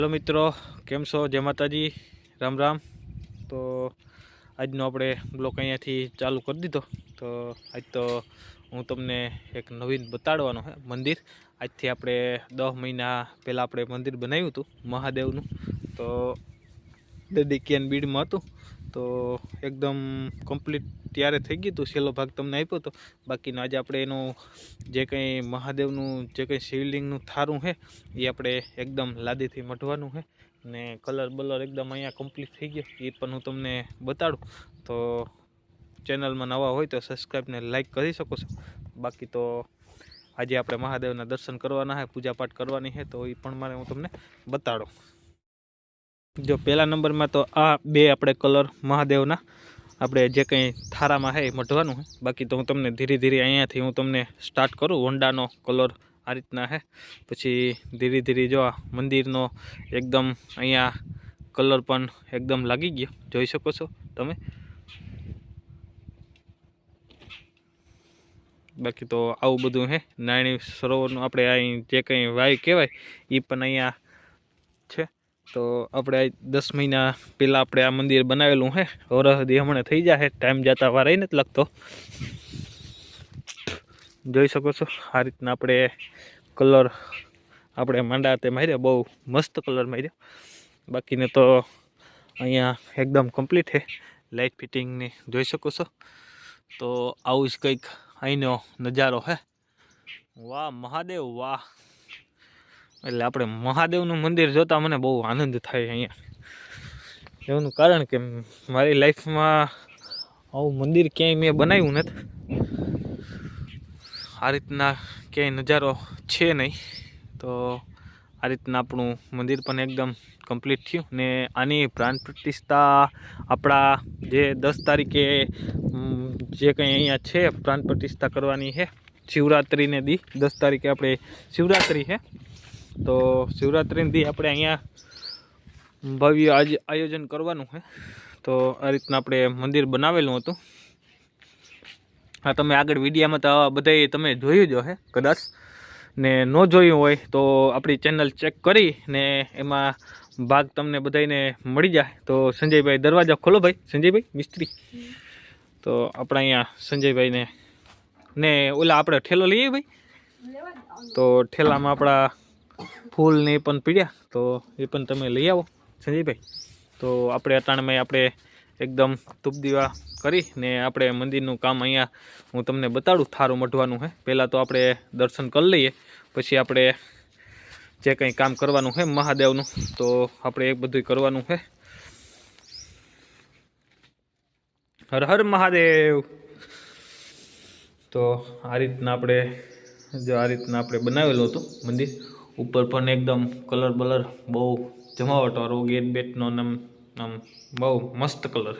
Hello मित्रों, केम छो? जय माताजी, राम राम। तो આજનો આપણે બ્લોગ અહીંયાથી ચાલુ કરી દીધો। તો આજ તો હું તમને એક નવીન બતાડવાનો છે મંદિર। આજથી આપણે 10 મહિના પહેલાં આપણે મંદિર બનાવ્યું હતું મહાદેવનું। તો ડેડિકેન બીડમાં હતું, તો એકદમ કમ્પ્લીટ ત્યારે થઈ ગયું હતું। છેલ્લો ભાગ તમને આપ્યો હતો। બાકીનો આજે આપણે એનું જે કંઈ મહાદેવનું જે કંઈ શિવલિંગનું થારું છે એ આપણે એકદમ લાદીથી મઢવાનું છે ને કલર બલર એકદમ અહીંયા કમ્પ્લીટ થઈ ગયો એ પણ હું તમને બતાડું। તો ચેનલમાં નવા હોય તો સબસ્ક્રાઈબ ને લાઈક કરી શકો છો। બાકી તો આજે આપણે મહાદેવના દર્શન કરવાના છે, પૂજા પાઠ કરવાની છે, તો એ પણ મારે હું તમને બતાડું। જો પહેલા નંબરમાં તો આ બે આપણે કલર મહાદેવના આપણે જે કંઈ થારામાં છે એ મઢવાનું છે। બાકી તો હું તમને ધીરે ધીરે અહીંયાથી હું તમને સ્ટાર્ટ કરું। હોન્ડાનો કલર આ રીતના છે, પછી ધીરે ધીરે જો આ મંદિરનો એકદમ અહીંયા કલર પણ એકદમ લાગી ગયો, જોઈ શકો છો તમે। બાકી તો આવું બધું છે। નારાયણી સરોવરનું આપણે અહીં જે કંઈ વાય કહેવાય એ પણ અહીંયા છે। તો આપણે 10 મહિના પહેલાં આપણે આ મંદિર બનાવેલું છે। વરસદી હમણાં થઈ જાય, ટાઈમ જતા વાર નથી લાગતો। જોઈ શકો છો આ રીતના આપણે કલર આપણે માંડા તે માર્યો, બહુ મસ્ત કલર માર્યો। બાકીને તો અહીંયા એકદમ કમ્પ્લીટ છે, લાઇટ ફિટિંગની જોઈ શકો છો। તો આવું જ કંઈક અહીંનો નજારો છે। વાહ મહાદેવ વાહ! એટલે આપણે મહાદેવનું મંદિર જોતાં મને બહુ આનંદ થાય અહીંયા। એનું કારણ કે મારી લાઈફમાં આવું મંદિર ક્યાંય મેં બનાવ્યું નથી, આ રીતના ક્યાંય નજારો છે નહીં। તો આ રીતના આપણું મંદિર પણ એકદમ કમ્પ્લીટ થયું ને આની પ્રાણ પ્રતિષ્ઠા આપણા જે 10 તારીખે જે કંઈ અહીંયા છે પ્રાણ પ્રતિષ્ઠા કરવાની છે। શિવરાત્રિને દી 10 તારીખે આપણે શિવરાત્રિ છે, તો શિવરાત્રિને દી આપણે અહીંયા ભવ્ય આયોજન કરવાનું છે। તો આ રીતના આપણે મંદિર બનાવેલું હતું। હા, તમે આગળ વિડીયામાં તો બધાય તમે જોયું જ હશે કદાચ, ને ન જોયું હોય તો આપણી ચેનલ ચેક કરી ને એમાં ભાગ તમને બધાને મળી જાય। તો સંજયભાઈ દરવાજા ખોલો ભાઈ, સંજયભાઈ મિસ્ત્રી। તો આપણા અહીંયા સંજયભાઈને ને ઓલા આપણે ઠેલો લઈએ ભાઈ, તો ઠેલામાં આપણા ફૂલ ને એ પણ પીડ્યા, તો એ પણ તમે લઈ આવો સંજયભાઈ। તો આપણે અટાણમાં આપણે એકદમ ધૂપ દીવા કરી ને આપણે મંદિરનું કામ અહીંયા હું તમને બતાડું। થારું મઢવાનું છે, પહેલાં તો આપણે દર્શન કરી લઈએ, પછી આપણે જે કંઈ કામ કરવાનું છે મહાદેવનું તો આપણે એ બધું કરવાનું છે। હર હર મહાદેવ। તો આ રીતના આપણે જો આ રીતના આપણે બનાવેલું હતું મંદિર। ઉપર પણ એકદમ કલર બલર બહુ જમાવટવાળો ગેટ બેટનો આમ બહુ મસ્ત કલર।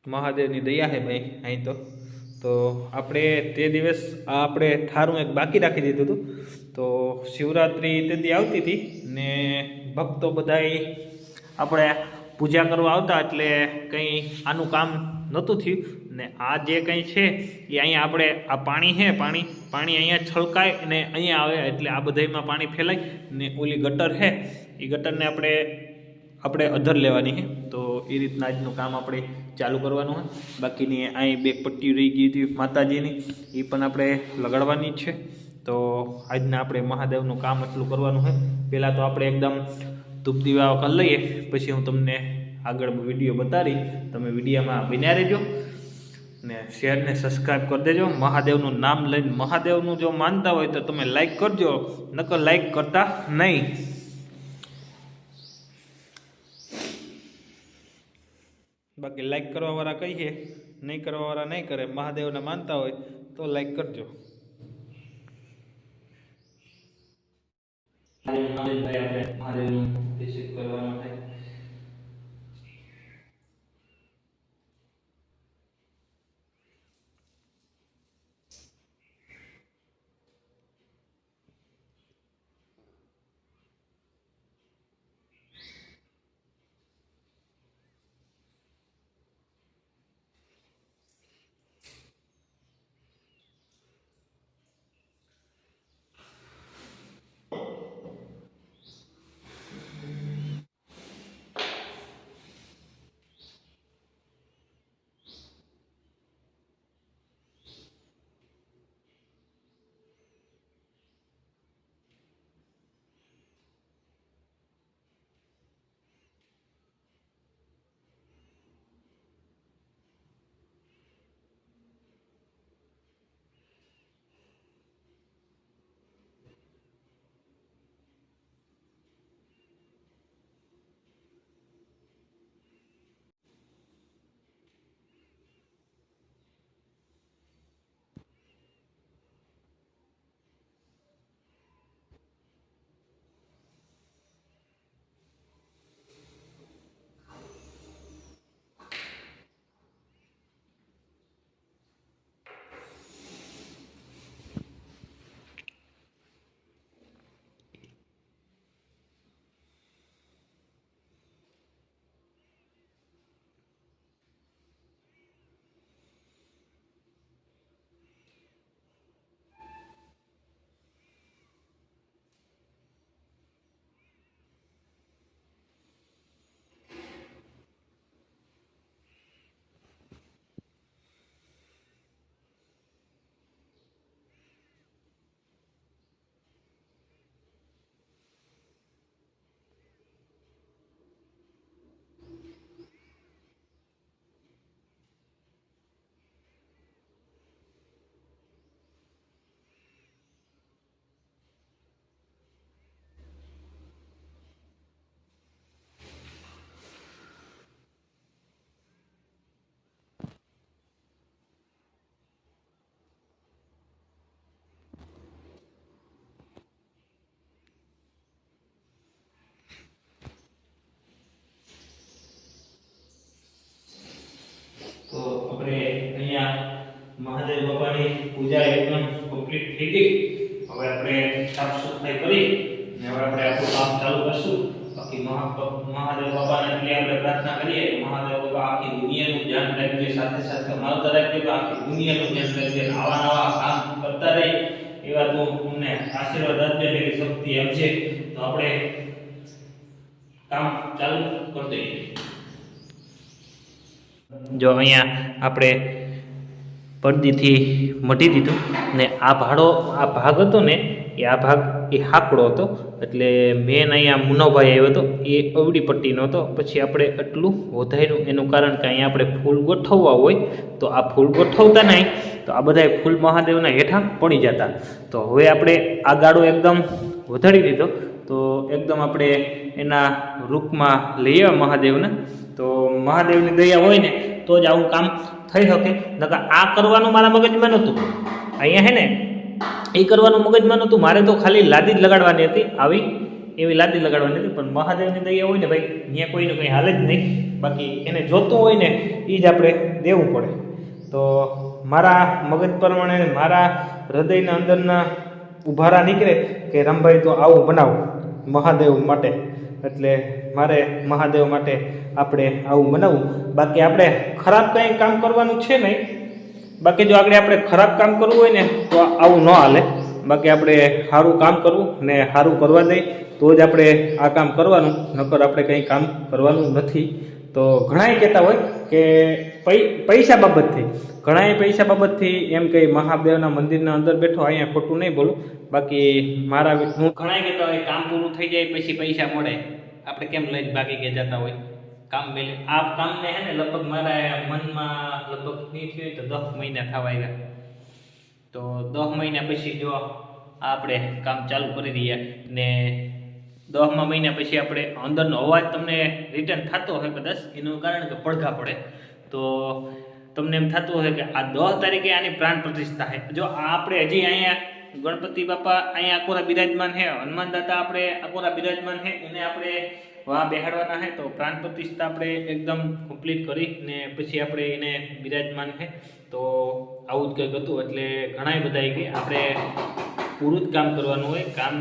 મહાદેવની દયા છે ભાઈ અહીં તો આપણે તે દિવસ આપણે થારું એક બાકી રાખી દીધું હતું। તો શિવરાત્રિ તે દી આવતી હતી ને ભક્તો બધાય આપણે પૂજા કરવા આવતા, એટલે કંઈ આનું કામ નહોતું થયું ને આ જે કંઈ છે એ અહીંયા આપણે આ પાણી છે, પાણી અહીંયા છલકાય ને અહીંયા આવે, એટલે આ બધામાં પાણી ફેલાય ને ઓલી ગટર છે એ ગટરને આપણે અધર લેવાની છે। તો એ રીતના આજનું કામ આપણે ચાલુ કરવાનું છે। બાકીની અહીં બે પટ્ટી રહી ગઈ હતી માતાજીની, એ પણ આપણે લગાડવાની જ છે। તો આજના આપણે મહાદેવનું કામ એટલું કરવાનું છે। પહેલાં તો આપણે એકદમ ધૂપ દીવા કરી લઈએ, પછી હું તમને આગળ વિડીયો બતાવી। તમે વિડીયોમાં બન્યા રહેજો ને શેર ને સબસ્ક્રાઈબ કરી દેજો। મહાદેવનું નામ લઈને મહાદેવનું જો માનતા હોય તો તમે લાઈક કરજો, નકર લાઈક કરતા નહીં। બાકી લાઈક કરવાવાળા કહીએ, નહીં કરવાવાળા નહીં કરે। મહાદેવને માનતા હોય તો લાઈક કરજો। મહાદેવનું અભિષેક કરવાનો થાય। પૂજા એકદમ કમ્પ્લીટ થઈ ગઈ. હવે આપણે સાફ સફાઈ કરી ને હવે આપણે આપણું કામ ચાલુ કરશું. બાકી મહાદેવ બાબાને એટલે આપણે પ્રાર્થના કરીએ કે મહાદેવ બાબા આખી દુનિયાનું ધ્યાન રાખજે, સાથે સાથે માવતર રાખજે, આખી દુનિયાનું ધ્યાન રાખજે, આવા નવા કામ કરતા રહે એવા તું અમને આશીર્વાદ આપજે, એવી શક્તિ આપજે. તો આપણે કામ ચાલુ કરી દઈએ. જો અહીંયા આપણે પડદીથી મઢી દીધું ને આ ભાગ હતો ને આ ભાગ એ હાકડો હતો, એટલે મેન અહીંયા મુનોભાઈ આવ્યો હતો એ અવડી પટ્ટીનો હતો. પછી આપણે એટલું વધાર્યું, એનું કારણ કે અહીંયા આપણે ફૂલ ગોઠવવા હોય તો આ ફૂલ ગોઠવતા નહીં તો આ બધા ફૂલ મહાદેવના હેઠા પડી જતા. તો હવે આપણે આ ગાળો એકદમ વધારી દીધો, તો એકદમ આપણે એના રૂપમાં લઈ આવ્યા મહાદેવને. તો મહાદેવની દયા હોય ને તો જ આવું કામ થઈ શકે. નકર આ કરવાનું મારા મગજમાં નહોતું, અહીંયા હે ને એ કરવાનું મગજમાં નહોતું. મારે તો ખાલી લાદી જ લગાડવાની હતી, આવી એવી લાદી લગાડવાની હતી. પણ મહાદેવની દયા હોય ને ભાઈ, અહીંયા કોઈને કંઈ હાલે જ નહીં. બાકી એને જોતું હોય ને એ જ આપણે દેવું પડે. તો મારા મગજ પ્રમાણે મારા હૃદયના અંદરના ઉભારા નીકળે કે રામભાઈ તો આવું બનાવો મહાદેવ માટે, એટલે મારે મહાદેવ માટે આપણે આવું બનાવવું. બાકી આપણે ખરાબ કંઈ કામ કરવાનું છે નહીં. બાકી જો આગળ આપણે ખરાબ કામ કરવું હોય ને તો આવું ન હાલે. બાકી આપણે સારું કામ કરવું ને સારું કરવા દઈએ તો જ આપણે આ કામ કરવાનું, નકર આપણે કંઈ કામ કરવાનું નથી. તો ઘણાય કહેતા હોય કે પૈસા બાબતથી એમ કે મહાદેવના મંદિરના અંદર બેઠો, અહીંયા ખોટું નહીં બોલું. બાકી હું ઘણાય કહેતા હોય કામ પૂરું થઈ જાય પછી પૈસા મળે, આપણે કેમ લઈને ભાગી ગયા જતા હોય કામ મેલે. આ કામને હે ને લગભગ મારા મનમાં લગભગ નહીં થયું તો 10 મહિના થવા આવ્યા. તો 10 મહિના પછી જો આપણે કામ ચાલુ કરી દઈએ ને 10મા મહિના પછી આપણે અંદરનો અવાજ તમને રિટર્ન થતો હોય કદાચ, એનું કારણ કે પડઘા પડે. તો તમને એમ થતું હોય કે આ 10 તારીખે આની પ્રાણ પ્રતિષ્ઠા છે. જો આપણે હજી અહીંયા ગણપતિ બાપા અહીંયા આકોરા બિરાજમાન છે, હનુમાન દાદા આપણે આકોરા બિરાજમાન છે, એને આપણે વાહ બેહાડવાના છે. તો પ્રાણ પ્રતિષ્ઠા આપણે એકદમ કમ્પ્લીટ કરી ને પછી આપણે એને બિરાજમાન છે. તો આવું જ કંઈક હતું. એટલે ઘણા બધા કે આપણે પૂરું જ કામ કરવાનું હોય, કામ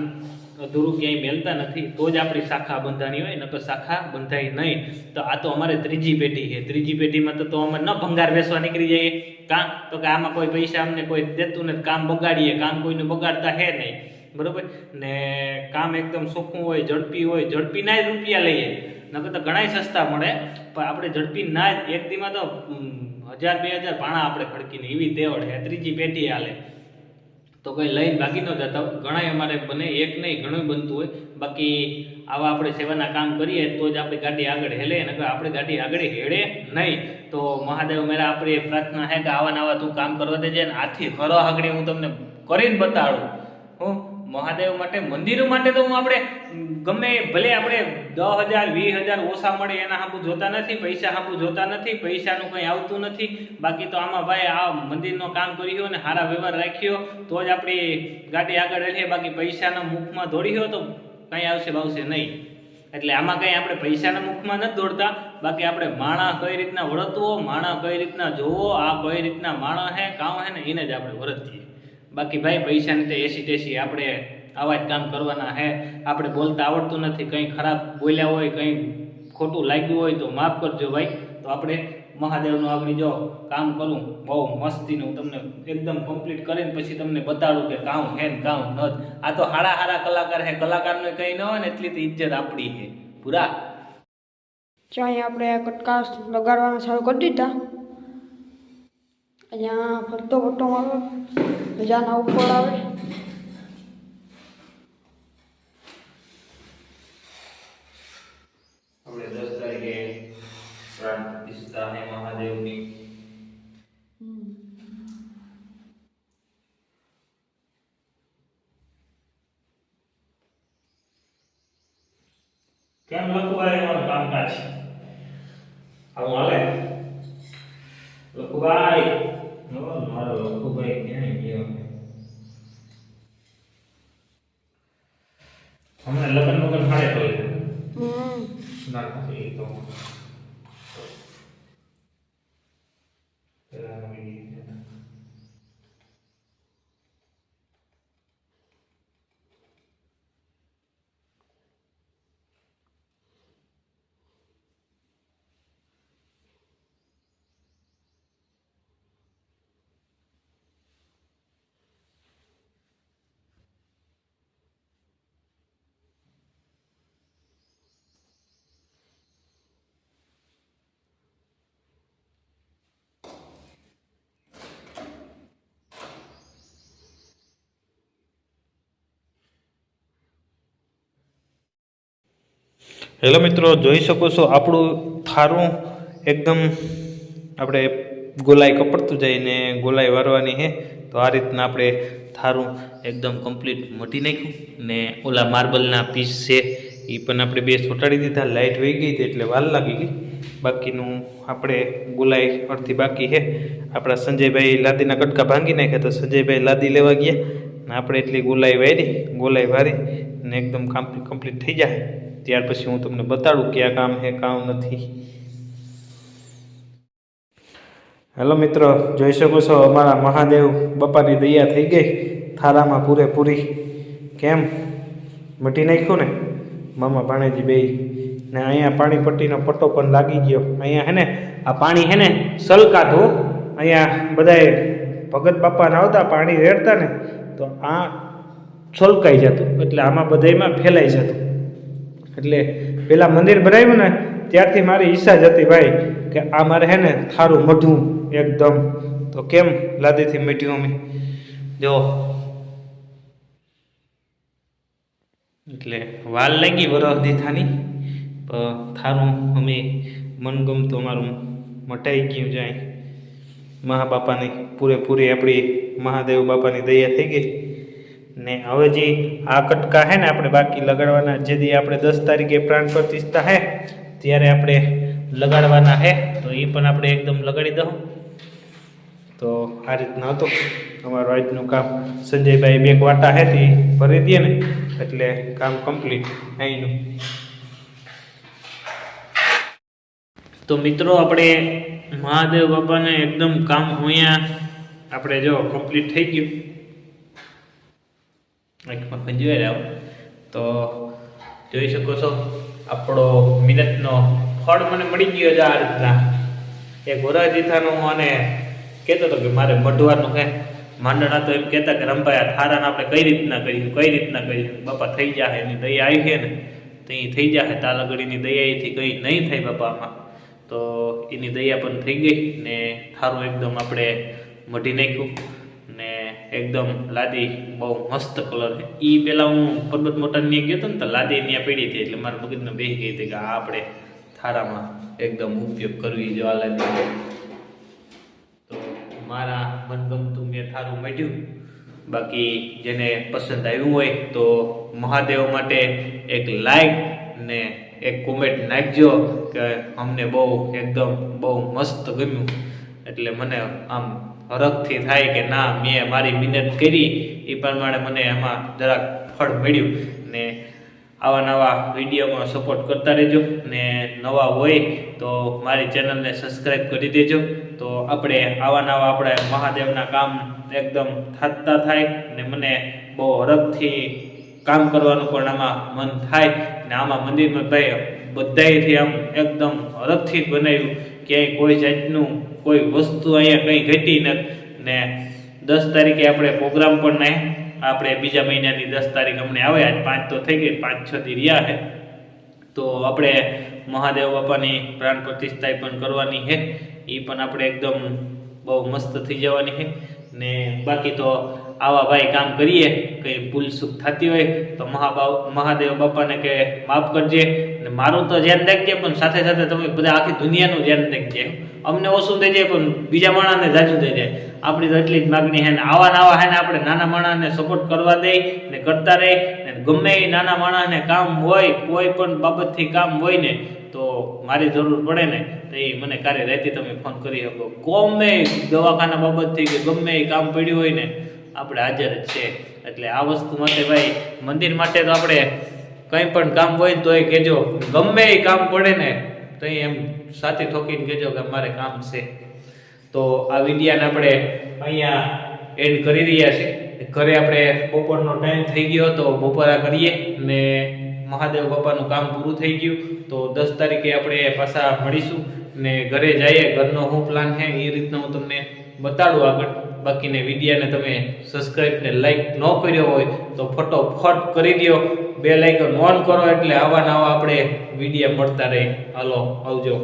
અધૂરું ક્યાંય મેલતા નથી. તો જ આપણી શાખા બંધાણી હોય, નકર શાખા બંધાય નહીં. તો આ તો અમારે ત્રીજી પેઢી છે. ત્રીજી પેઢીમાં તો અમે ન ભંગાર વેચવા નીકળી જઈએ કામ, તો કે આમાં કોઈ પૈસા અમને કોઈ દેતું નથી, કામ બગાડીએ, કામ કોઈને બગાડતા હે નહીં, બરોબર ને. કામ એકદમ ચોખ્ખું હોય, ઝડપી હોય, ઝડપીના જ રૂપિયા લઈએ, નકર તો ઘણા સસ્તા મળે. પણ આપણે ઝડપી ના જ એક દીમાં તો 1000-2000 પાણા આપણે ખડકીને એવી તેવડ છે. ત્રીજી પેઢી હાલે તો કંઈ લઈને ભાગી ન જતા. ઘણા અમારે બને, એક નહીં ઘણું બનતું હોય. બાકી આવા આપણે સેવાના કામ કરીએ તો જ આપણી ગાડી આગળ હેલે, નકર આપણી ગાડી આગળ હેડે નહીં. તો મહાદેવ મેરા આપણી પ્રાર્થના છે કે આવા નવા તું કામ કરવા દેજે ને આથી ખરો આગળ હું તમને કરીને બતાડું. હું મહાદેવ માટે, મંદિરો માટે તો હું આપણે ગમે ભલે આપણે 10,000-20,000 ઓછા મળે એના હાબુ જોતા નથી, પૈસા હાબુ જોતા નથી, પૈસાનું કંઈ આવતું નથી. બાકી તો આમાં ભાઈ આ મંદિરનું કામ કર્યું ને સારા વ્યવહાર રાખ્યો તો જ આપણી ગાડી આગળ રહીએ. બાકી પૈસાના મુખમાં દોડ્યો તો કંઈ આવશે નહીં. એટલે આમાં કંઈ આપણે પૈસાના મુખમાં નથી દોડતા. બાકી આપણે માણા કઈ રીતના વળતવો, માણા કઈ રીતના જોવો, આ કઈ રીતના માણા હે કામ હે ને એને જ આપણે વરતીએ. બાકી ભાઈ પૈસાની તો એસી ટેસી આપણે આવા જ કામ કરવાના હે. આપણે બોલતા આવડતું નથી, કંઈ ખરાબ બોલ્યા હોય, કંઈ ખોટું લાગ્યું હોય તો માફ કરજો ભાઈ. તો આપણે મહાદેવનું આગળ જો કામ કરું બહુ મસ્તીનું, તમને એકદમ કમ્પ્લીટ કરીને પછી તમને બતાડું કે કામ હે ને કામ નથી. આ તો હારા કલાકાર હે, કલાકારને કંઈ ન હોય ને એટલી તો ઇજ્જત આપણી છે પૂરા. અહીંયા આપણે કટકા લગાડવાના ચાલુ કરી દીધા. અહીંયા ફરતો મારો મજાના ઉપર આવે. આપણે 10 તારીખે પ્રાણ પ્રતિષ્ઠા હે મહાદેવની. કેમ લખુભાઈ અમારું કામકાજ આવું હાલે? લખુભાઈ મારો લખુભાઈ ક્યાં ગયો? હમણાં લગ્ન ખાડે કર્યું ના એ તો હેલો મિત્રો, જોઈ શકો છો આપણું થારું એકદમ આપણે ગોલાઈ કપડતું જઈને ગોલાઈ વારવાની છે. તો આ રીતના આપણે થારું એકદમ કમ્પ્લીટ મટી નાખ્યું ને ઓલા માર્બલના પીસ છે એ પણ આપણે બે ચોંટાડી દીધા. લાઇટ વહી ગઈ હતી એટલે વાર લાગી ગઈ. બાકીનું આપણે ગોલાઈ અડધી બાકી છે. આપણા સંજયભાઈ લાદીના કટકા ભાંગી નાખ્યા તો સંજયભાઈ લાદી લેવા ગયા ને આપણે એટલી ગોલાઈ વારી ને એકદમ કામ કમ્પ્લીટ થઈ જાય. ત્યાર પછી હું તમને બતાડું કે આ કામ છે કામ નથી. હેલો મિત્રો, જોઈ શકો છો અમારા મહાદેવ બાપાની દયા થઈ ગઈ થારામાં પૂરેપૂરી. કેમ મટી નાખ્યું ને મામા ભાણેજી બે ને. અહીંયા પાણીપટ્ટીનો પટ્ટો પણ લાગી ગયો. અહીંયા હે ને આ પાણી હે ને સલકાતું. અહીંયા બધાએ ભગત બાપાને આવતા પાણી રેડતા ને તો આ છલકાઈ જતું, એટલે આમાં બધામાં ફેલાઈ જતું. એટલે પેલા મંદિર બનાવ્યું ને ત્યારથી મારી ઈચ્છા જ હતી ભાઈ કે આ મારે હે ને થારું મઢું એકદમ. તો કેમ લાદીથી મઢ્યું અમે જો. એટલે વાલ લાગી વરસ દીથાની થારું અમે મનગમતું અમારું મટાઈ ગયું જાય. મહાબાપાની પૂરેપૂરી આપણી મહાદેવ બાપાની દયા થઈ ગઈ ને. હવે જે આ કટકા હે ને આપણે બાકી લગાડવાના, જેથી આપણે 10 તારીખે પ્રાણ પ્રતિષ્ઠા હે ત્યારે આપણે લગાડવાના હે. તો એ પણ આપણે એકદમ લગાડી દઉં. તો આ રીતના હતું અમારું આજનું કામ. સંજયભાઈ બે વાટા હે તે ભરી દે ને એટલે કામ કમ્પ્લીટ અહીંનું. તો મિત્રો, આપણે મહાદેવ બાપાને એકદમ કામ અહીંયા આપણે જો કમ્પ્લીટ થઈ ગયું. જોઈ તો જોઈ શકો છો આપણો મહેનતનો ફળ મને મળી ગયો છે. આ રીતના એક વરજીથાનું અને કહેતો હતો કે મારે મઢવાનું છે. માંડણા તો એમ કહેતા કે રંભાઈ થારાને આપણે કઈ રીતના કર્યું બાપા થઈ જાય. એની દયા આવી છે ને તો એ થઈ જાય. તાલગડીની દયાથી કંઈ નહીં થાય બાપામાં. તો એની દયા પણ થઈ ગઈ ને થારું એકદમ આપણે મઢી નાખ્યું ને એકદમ લાદી બહુ મસ્ત કલર છે. એ પહેલાં હું પર્વત મોટાની ગયો હતો ને તો લાદી ત્યાં પડી હતી એટલે મારા મગજને બેસી ગઈ હતી કે આ આપણે થારામાં એકદમ ઉપયોગ કરવી જો આ લાદી. તો મારા મનગમતું મેં થારું મઢ્યું. બાકી જેને પસંદ આવ્યું હોય તો મહાદેવ માટે એક લાઈક ને એક કોમેન્ટ નાખજો કે અમને બહુ મસ્ત ગમ્યું. એટલે મને આમ હરખથી થાય કે ના મેં મારી મહેનત કરી એ પ્રમાણે મને એમાં જરાક ફળ મળ્યું. ને આવા નવા વિડીયોમાં સપોર્ટ કરતા રહેજો ને નવા હોય તો મારી ચેનલને સબસ્ક્રાઈબ કરી દેજો. તો આપણે આવા નવા આપણે મહાદેવના કામ એકદમ થતા થાય ને મને બહુ હરખથી કામ કરવાનું પણ આમાં મન થાય ને. આમાં મંદિરમાં ભાઈ બધાથી આમ એકદમ હરખથી જ બનાવ્યું. ક્યાંય કોઈ જાતનું કોઈ વસ્તુ અહીંયા કંઈ ઘટી નથી ને. 10 તારીખે આપણે પ્રોગ્રામ પણ નહીં. આપણે બીજા મહિનાની 10 તારીખ અમને આવે. આજ 5 તો થઈ ગઈ, 5-6 દી રહ્યા છે. તો આપણે મહાદેવ બાપાની પ્રાણ પ્રતિષ્ઠા પણ કરવાની છે. એ પણ આપણે એકદમ બહુ મસ્ત થઈ જવાની છે ને. બાકી તો આવા ભાઈ કામ કરીએ કંઈ ભૂલ ચૂક થતી હોય તો મહાદેવ બાપાને કે માફ કરજે ને. મારું તો ધ્યાન રાખજે પણ સાથે સાથે તમે બધા આખી દુનિયાનું ધ્યાન રાખજે. અમને ઓછું દેજે પણ બીજા માણસને જાજુ દેજે. આપણી તો એટલી જ માગણી છે ને. આવા હે ને આપણે નાના માણસને સપોર્ટ કરવા દઈ ને કરતા રહી ને. ગમે એ નાના માણસને કામ હોય, કોઈ પણ બાબતથી કામ હોય ને તો મારી જરૂર પડે ને તો એ મને કાર્ય રહેતી તમે ફોન કરી શકો. ગમે દવાખાના બાબતથી કે ગમે એ કામ પડ્યું હોય ને આપણે હાજર જ છે. એટલે આ વસ્તુ માટે ભાઈ મંદિર માટે તો આપણે કંઈ પણ કામ હોય તો એ કહેજો. ગમે એ કામ પડે ને તો એમ સાથી ઠોકીને કહેજો કે અમારે કામ છે. તો આ વિડીયાને આપણે અહીંયા એડ કરી રહ્યા છીએ. ઘરે આપણે બપોરનો ટાઈમ થઈ ગયો હતો, બપોરા કરીએ ને મહાદેવ બાપાનું કામ પૂરું થઈ ગયું. તો 10 તારીખે આપણે પાછા મળીશું ને ઘરે જઈએ. ઘરનો શું પ્લાન છે એ રીતના હું તમને બતાડું આગળ. બાકીને વિડીયાને તમે સબસ્ક્રાઈબ ને લાઈક ન કર્યો હોય તો ફટોફટ કરી દો. બેલ આઇકન ઓન કરો એટલે આવા નવા આપણે વિડીયા મળતા રહે. હાલો, આવજો.